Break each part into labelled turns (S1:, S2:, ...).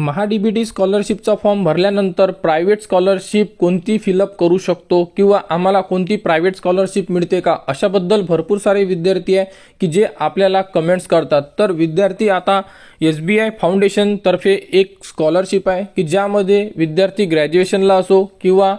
S1: MahaDBT स्कॉलरशिपचा form भरल्यानंतर private scholarship कोणती fill up करू शकतो किंवा आम्हाला कोणती प्रायव्हेट स्कॉलरशिप मिळते का, अशाबद्दल भरपूर सारे विद्यार्थी आहे की जे आपल्याला कमेंट्स करतात। तर विद्यार्थी आता SBI फाउंडेशन तर्फे एक स्कॉलरशिप आहे की ज्यामध्ये विद्यार्थी ग्रॅज्युएशनला असो किंवा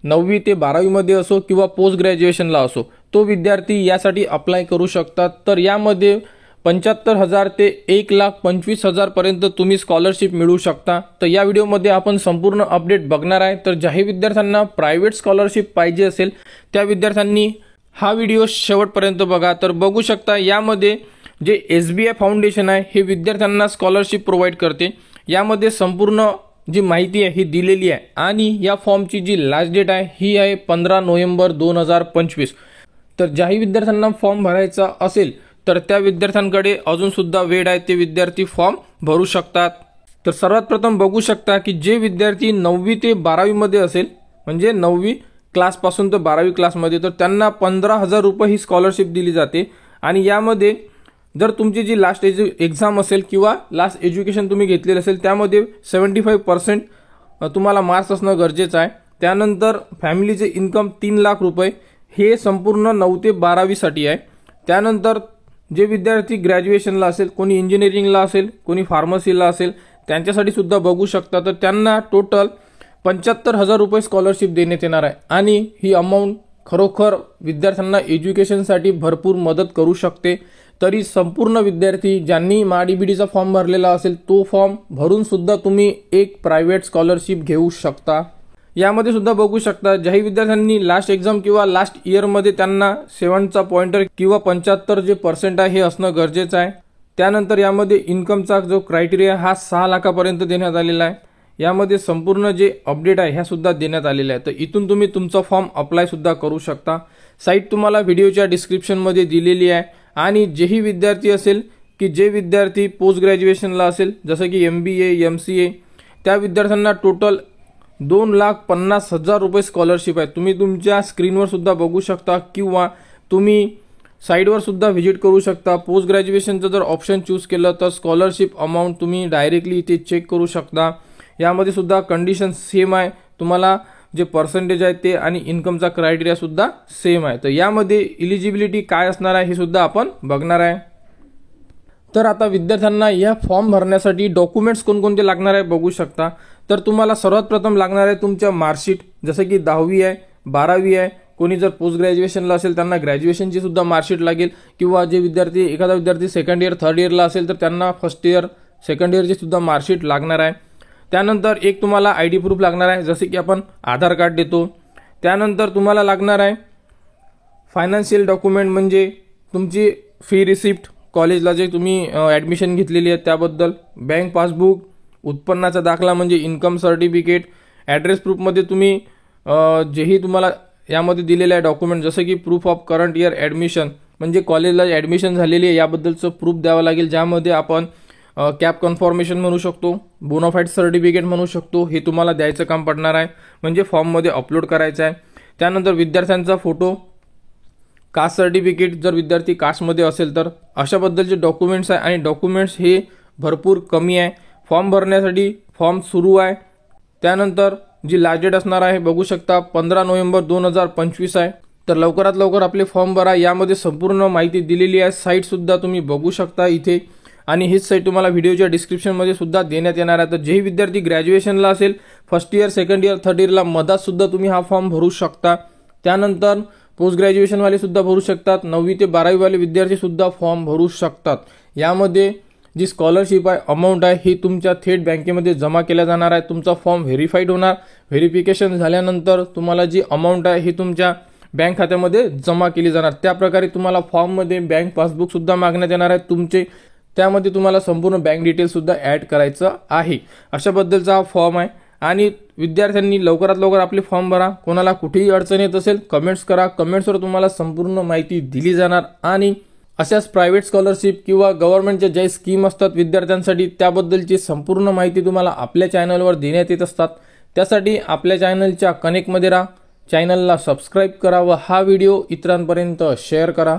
S1: 9वी ते 12वी मध्ये असो किंवा पोस्ट ग्रॅज्युएशनला असो, तो विद्यार्थी यासाठी अप्लाय करू शकतात। तर यामध्ये 75,000 ते 1,25,000 पर्यंत तुम्ही स्कॉलरशिप मिळू शकता। तर या व्हिडिओमध्ये आपण संपूर्ण अपडेट बघणार आहे। तर ज्याही विद्यार्थ्यांना प्रायव्हेट स्कॉलरशिप पाहिजे असेल त्या विद्यार्थ्यांनी हा व्हिडिओ शेवटपर्यंत बघा। तर बघू शकता यामध्ये जे SBI फाउंडेशन आहे हे विद्यार्थ्यांना स्कॉलरशिप प्रोव्हाइड करते। यामध्ये संपूर्ण जी माहिती आहे ही दिलेली आहे आणि या फॉर्मची जी लास्ट डेट आहे ही आहे 15 नोव्हेंबर 2025। तर ज्याही विद्यार्थ्यांना फॉर्म भरायचा असेल तर त्या विद्यार्थ्यांकडे अजून सुद्धा वेळ आहे, ते विद्यार्थी फॉर्म भरू शकतात। तर सर्वात प्रथम बघू शकता की जे विद्यार्थी 9वी ते 12वी मध्ये असेल, म्हणजे 9वी क्लासपासून तर 12वी क्लासमध्ये, तर त्यांना 15,000 रुपये ही स्कॉलरशिप दिली जाते। आणि यामध्ये जर तुमची जी लास्ट एक्झाम असेल किंवा लास्ट एज्युकेशन तुम्ही घेतलेलं असेल त्यामध्ये 75% तुम्हाला मार्क्स असणं गरजेचं आहे। त्यानंतर फॅमिलीचे इन्कम 3 लाख रुपये हे संपूर्ण 9 ते 12वी साठी आहे। त्यानंतर जे विद्यार्थी ग्रॅज्युएशनला असेल, कोणी इंजिनिअरिंगला असेल, कोणी फार्मसीला असेल, त्यांच्यासाठी सुद्धा बघू शकता। तर त्यांना टोटल 75,000 रुपये स्कॉलरशिप देण्यात येणार आहे आणि ही अमाऊंट खरोखर विद्यार्थ्यांना एज्युकेशनसाठी भरपूर मदत करू शकते। तरी संपूर्ण विद्यार्थी ज्यांनी महाडीबीटीचा फॉर्म भरलेला असेल तो फॉर्म भरून सुद्धा तुम्ही एक प्रायव्हेट स्कॉलरशिप घेऊ शकता। यामध्ये सुद्धा बघू शकता ज्याही विद्यार्थ्यांनी लास्ट एक्झाम किंवा लास्ट इयरमध्ये त्यांना 7चा पॉइंटर किंवा 75 जे पर्सेंट आहे हे असणं गरजेचं आहे। त्यानंतर यामध्ये इन्कमचा जो क्रायटेरिया हा 6 लाखापर्यंत देण्यात आलेला आहे। यामध्ये संपूर्ण जे अपडेट आहे ह्या सुद्धा देण्यात आलेले आहे। तर इथून तुम्ही तुमचा फॉर्म अप्लाय सुद्धा करू शकता। साईट तुम्हाला व्हिडिओच्या डिस्क्रिप्शनमध्ये दिलेली आहे। आणि जेही विद्यार्थी असेल की जे विद्यार्थी पोस्ट ग्रॅज्युएशनला असेल, जसं की MBA MCA, त्या विद्यार्थ्यांना टोटल 2,50,000 रुपये स्कॉलरशिप आहे। तुम्ही तुमच्या स्क्रीनवर सुद्धा बघू शकता किंवा तुम्ही साईटवर सुद्धा व्हिजिट करू शकता। पोस्ट ग्रॅज्युएशनचं जर ऑप्शन चूज केलं तर स्कॉलरशिप अमाऊंट तुम्ही डायरेक्टली इथे चेक करू शकता। यामध्ये सुद्धा कंडिशन सेम आहे, तुम्हाला जे पर्सेंटेज आहे ते आणि इन्कमचा क्रायटेरिया सुद्धा सेम आहे। तर यामध्ये इलिजिबिलिटी काय असणार आहे हे सुद्धा आपण बघणार आहे। तर आता विद्यार्थ्यांना या फॉर्म भरण्यासाठी डॉक्युमेंट्स कोणकोणते लागणार आहे बघू शकता। तर तुम्हाला सर्वात प्रथम लागणार आहे तुमच्या मार्कशीट, जसं की 10वी आहे, 12वी आहे, कोणी जर पोस्ट ग्रॅज्युएशनला असेल त्यांना ग्रॅज्युएशनची सुद्धा मार्कशीट लागेल किंवा जे विद्यार्थी एखादा विद्यार्थी सेकंड इयर थर्ड इयरला असेल तर त्यांना फर्स्ट इयर सेकंड इयरची सुद्धा मार्कशीट लागणार आहे। त्यानंतर एक तुम्हाला ID प्रूफ लागणार आहे, जसे की आपण आधार कार्ड देतो। त्यानंतर तुम्हाला लागणार आहे फायनान्शियल डॉक्युमेंट, म्हणजे तुमची फी रिसिप्ट, कॉलेजला जे तुम्ही ॲडमिशन घेतलेली आहे त्याबद्दल, बँक पासबुक, उत्पन्नाचा दाखला म्हणजे इन्कम सर्टिफिकेट, ॲड्रेस प्रूफमध्ये तुम्ही जेही तुम्हाला यामध्ये दिलेले आहे डॉक्युमेंट, जसं की proof of current year admission, म्हणजे कॉलेजला ॲडमिशन झालेली आहे याबद्दलचं प्रूफ द्यावं लागेल, ज्यामध्ये आपण कॅप कन्फर्मेशन म्हणू शकतो, बोनाफाईड सर्टिफिकेट म्हणू शकतो, हे तुम्हाला द्यायचं काम पडणार आहे, म्हणजे फॉर्ममध्ये अपलोड करायचं आहे। त्यानंतर विद्यार्थ्यांचा फोटो, कास्ट सर्टिफिकेट जर विद्यार्थी कास्टमध्ये असेल तर, अशाबद्दलचे डॉक्युमेंट्स आहे। आणि डॉक्युमेंट्स हे भरपूर कमी आहे। फॉर्म भरण्यासाठी फॉर्म सुरू आहे। त्यानंतर जी लास्ट डेट असणार आहे बघू शकता 15 नोव्हेंबर 2025 आहे। तर लवकरात लवकर आपले फॉर्म भरा। यामध्ये संपूर्ण माहिती दिलेली आहे, साईट सुद्धा तुम्ही बघू शकता इथे, आणि हीच साईट तुम्हाला व्हिडिओच्या डिस्क्रिप्शनमध्ये सुद्धा देण्यात येणार आहे। तर जेही विद्यार्थी ग्रॅज्युएशनला असेल, first year second year third इयरला मधात सुद्धा तुम्ही हा फॉर्म भरू शकता। त्यानंतर पोस्ट ग्रॅज्युएशनवाले सुद्धा भरू शकतात, 9वी ते 12वी वाले विद्यार्थी सुद्धा फॉर्म भरू शकतात। यामध्ये जी स्कॉलरशिप आहे अमाऊंट आहे ही तुमच्या थेट बँकेमध्ये जमा केल्या जाणार आहे। तुमचा फॉर्म व्हेरीफाईड होणार, व्हेरिफिकेशन झाल्यानंतर तुम्हाला जी अमाऊंट आहे ही तुमच्या बँक खात्यामध्ये जमा केली जाणार। त्याप्रकारे तुम्हाला फॉर्ममध्ये बँक पासबुक सुद्धा मागण्यात येणार आहे तुमचे, त्यामध्ये तुम्हाला संपूर्ण बँक डिटेल सुद्धा ॲड करायचं आहे। अशाबद्दलचा हा फॉर्म आहे आणि विद्यार्थ्यांनी लवकरात लवकर आपले फॉर्म भरा। कोणाला कुठेही अडचण येत असेल कमेंट्स करा, कमेंट्सवर तुम्हाला संपूर्ण माहिती दिली जाणार। आणि अशाच प्रायव्हेट स्कॉलरशिप किंवा गव्हर्नमेंटच्या ज्या स्कीम असतात विद्यार्थ्यांसाठी त्याबद्दलची संपूर्ण माहिती तुम्हाला आपल्या चॅनलवर देण्यात येत असतात। त्यासाठी आपल्या चॅनलच्या कनेक्टमध्ये राहा, चॅनलला सबस्क्राईब करा व हा व्हिडिओ इतरांपर्यंत शेअर करा।